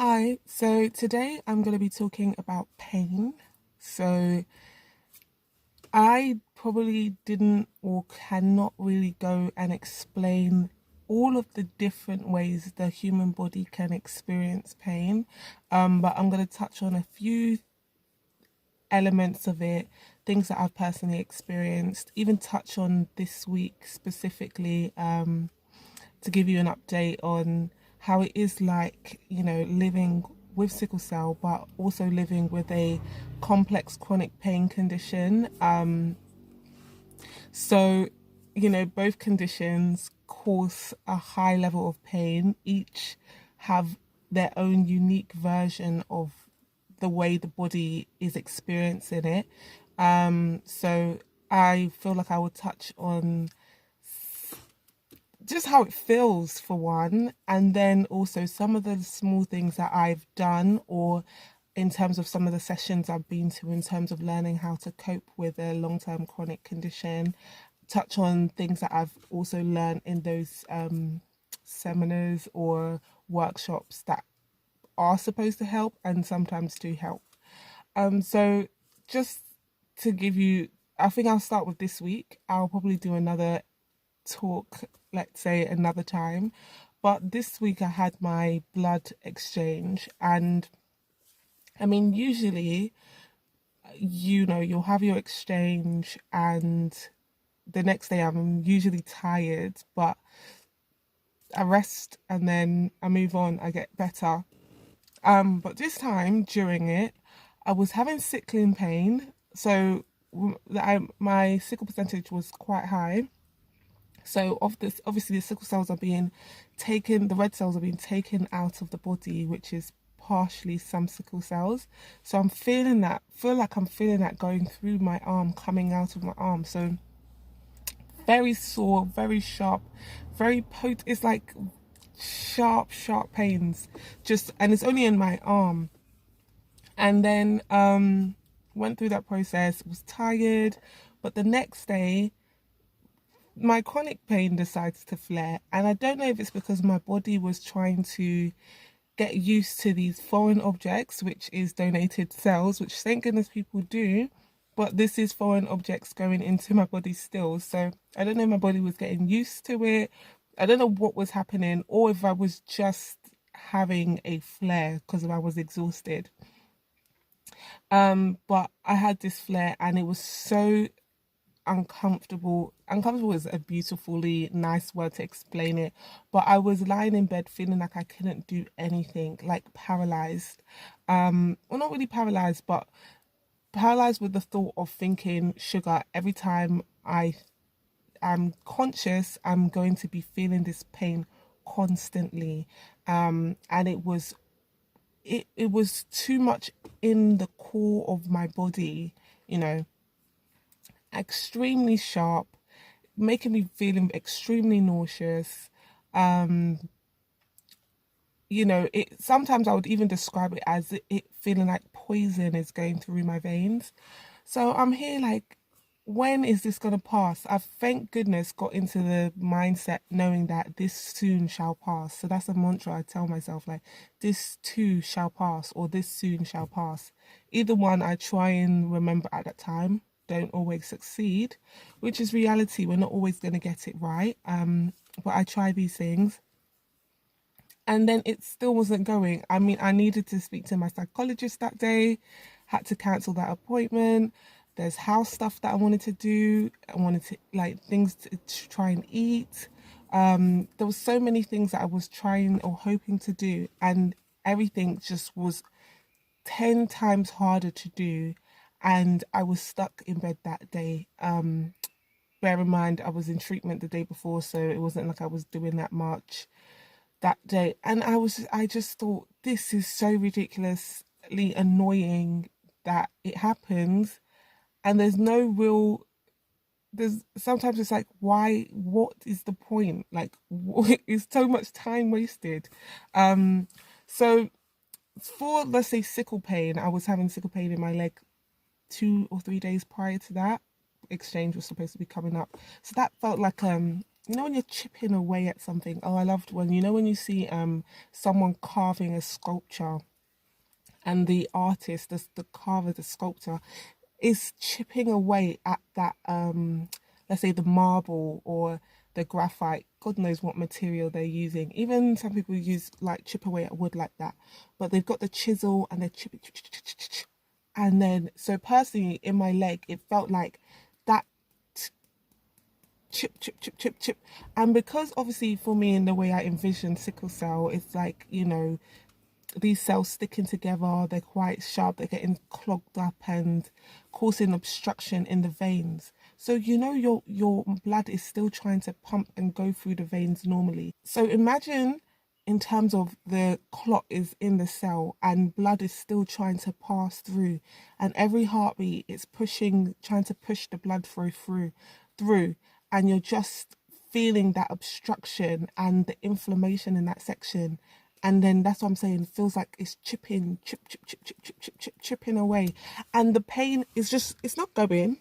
Hi, so today I'm going to be talking about pain. So I probably didn't or cannot really go and explain all of the different ways the human body can experience pain, but I'm going to touch on a few elements of it, things that I've personally experienced, even touch on this week specifically, to give you an update on how it is like, living with sickle cell, but also living with a complex chronic pain condition. So, both conditions cause a high level of pain, each have their own unique version of the way the body is experiencing it. So I feel like I will touch on just how it feels for one, and then also some of the small things that I've done, or in terms of some of the sessions I've been to in terms of learning how to cope with a long-term chronic condition. Touch on things that I've also learned in those seminars or workshops that are supposed to help and sometimes do help. So just to give you, I think I'll start with this week. I'll probably do another talk, let's say another time. But this week I had my blood exchange, and I mean, usually, you'll have your exchange, and the next day I'm usually tired, but I rest and then I move on, I get better. But this time during it, I was having sickling pain, so my sickle percentage was quite high. So of this, obviously the sickle cells are being taken, the red cells are being taken out of the body, which is partially some sickle cells. So I'm feeling that, feel like I'm feeling that going through my arm, coming out of my arm. So very sore, very sharp, very potent. It's like sharp pains. Just, and it's only in my arm. And then went through that process, was tired, but the next day my chronic pain decides to flare, and I don't know if it's because my body was trying to get used to these foreign objects, which is donated cells, which thank goodness people do, but this is foreign objects going into my body still. So I don't know if my body was getting used to it. I don't know what was happening, or if I was just having a flare because I was exhausted. But I had this flare and it was so uncomfortable. Uncomfortable is a beautifully nice word to explain it. But I was lying in bed feeling like I couldn't do anything, like paralyzed. Well, not really paralyzed, but paralyzed with the thought of thinking, sugar, every time I am conscious, I'm going to be feeling this pain constantly. And it was too much in the core of my body, you know, extremely sharp, making me feeling extremely nauseous. Um, it sometimes I would even describe it as it feeling like poison is going through my veins. So I'm here like, when is this gonna pass? I've thank goodness got into the mindset knowing that this soon shall pass. So that's a mantra I tell myself, like, this too shall pass, or this soon shall pass. Either one I try and remember at that time. Don't always succeed, which is reality. We're not always gonna get it right. But I try these things, and then it still wasn't going. I mean, I needed to speak to my psychologist that day, had to cancel that appointment. There's house stuff that I wanted to do. I wanted to, like, things to try and eat. There was so many things that I was trying or hoping to do, and everything just was 10 times harder to do. And I was stuck in bed that day. Bear in mind, I was in treatment the day before, so it wasn't like I was doing that much that day. And I just thought, this is so ridiculously annoying that it happens, and there's sometimes it's like, why, what is the point, like, it's so much time wasted. So for, let's say, sickle pain, I was having sickle pain in my leg 2 or 3 days prior to that exchange was supposed to be coming up. So that felt like you know when you're chipping away at something. Oh, I loved when, you know, when you see someone carving a sculpture, and the artist, the carver, the sculptor, is chipping away at that, let's say the marble or the graphite. God knows what material they're using. Even some people use, like, chip away at wood like that, but they've got the chisel and they're chipping, and then, so personally in my leg it felt like that chip, chip, chip, chip, chip. And because obviously for me, in the way I envision sickle cell, it's like, you know, these cells sticking together, they're quite sharp, they're getting clogged up and causing obstruction in the veins. So you know your blood is still trying to pump and go through the veins normally. So imagine, in terms of the clot is in the cell and blood is still trying to pass through, and every heartbeat it's pushing, trying to push the blood flow through, and you're just feeling that obstruction and the inflammation in that section. And then that's what I'm saying, it feels like it's chipping, chipping away. And the pain is just, it's not going,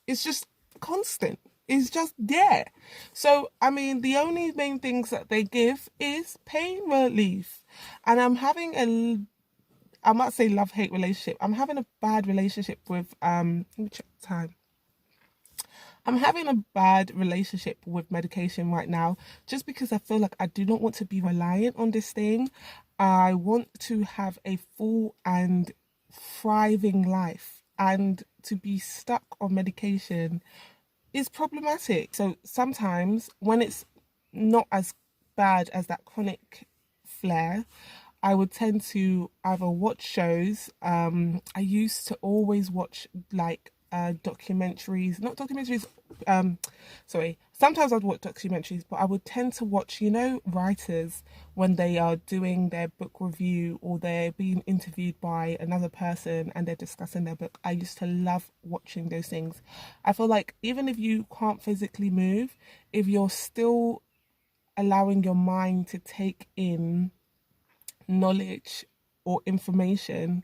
it's just constant. It's just there. So, I mean, the only main things that they give is pain relief. And I'm having I might say love-hate relationship. I'm having a bad relationship with, let me check the time. I'm having a bad relationship with medication right now, just because I feel like I do not want to be reliant on this thing. I want to have a full and thriving life, and to be stuck on medication is problematic. So sometimes when it's not as bad as that chronic flare, I would tend to either watch shows. I used to always watch, like, documentaries, not documentaries, sorry, sometimes I'd watch documentaries, but I would tend to watch, you know, writers when they are doing their book review or they're being interviewed by another person and they're discussing their book. I used to love watching those things. I feel like even if you can't physically move, if you're still allowing your mind to take in knowledge or information,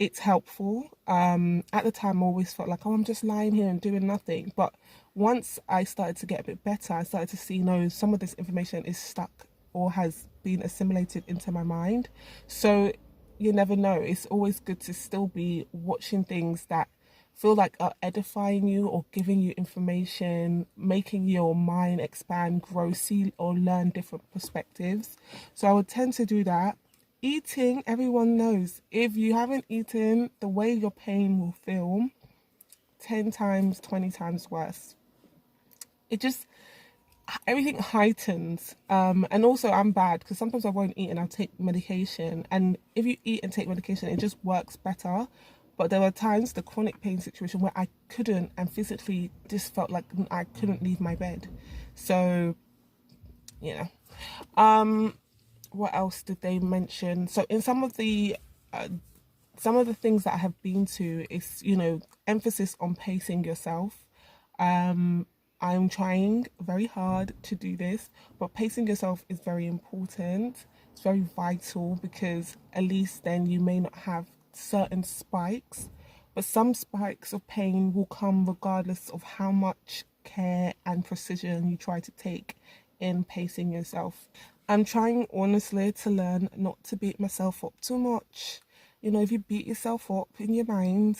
it's helpful. At the time, I always felt like, oh, I'm just lying here and doing nothing. But once I started to get a bit better, I started to see, no, some of this information is stuck or has been assimilated into my mind. So you never know. It's always good to still be watching things that feel like are edifying you or giving you information, making your mind expand, grow, see or learn different perspectives. So I would tend to do that. Eating, everyone knows, if you haven't eaten, the way your pain will feel 10 times, 20 times worse. It just, everything heightens. And also I'm bad because sometimes I won't eat and I'll take medication. And if you eat and take medication, it just works better. But there were times, the chronic pain situation, where I couldn't, and physically just felt like I couldn't leave my bed. So, you know. What else did they mention? So in some of the things that I have been to is, you know, emphasis on pacing yourself. I'm trying very hard to do this, but pacing yourself is very important. It's very vital, because at least then you may not have certain spikes, but some spikes of pain will come regardless of how much care and precision you try to take in pacing yourself. I'm trying honestly to learn not to beat myself up too much. You know, if you beat yourself up in your mind,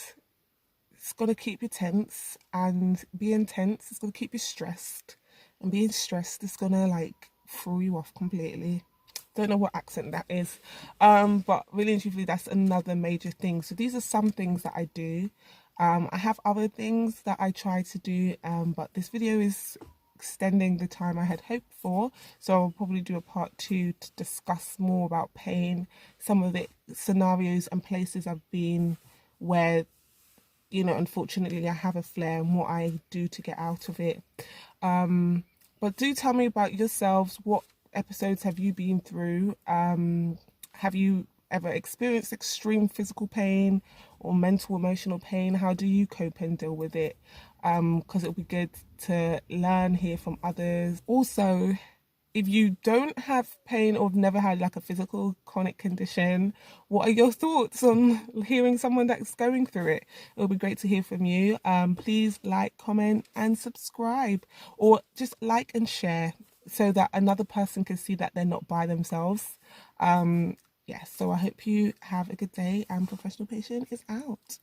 it's going to keep you tense, and being tense is going to keep you stressed, and being stressed is going to, like, throw you off completely. Don't know what accent that is, but really and truthfully, that's another major thing. So these are some things that I do. I have other things that I try to do, but this video is extending the time I had hoped for, so I'll probably do a part 2 to discuss more about pain, some of the scenarios and places I've been where, you know, unfortunately I have a flare, and what I do to get out of it. But do tell me about yourselves. What episodes have you been through? Have you ever experienced extreme physical pain or mental, emotional pain? How do you cope and deal with it? Because it'll be good to learn, hear from others. Also, if you don't have pain or have never had like a physical chronic condition, what are your thoughts on hearing someone that's going through it? It'll be great to hear from you. Please like, comment, and subscribe, or just like and share so that another person can see that they're not by themselves. Yeah, so I hope you have a good day, and Professional Patient is out.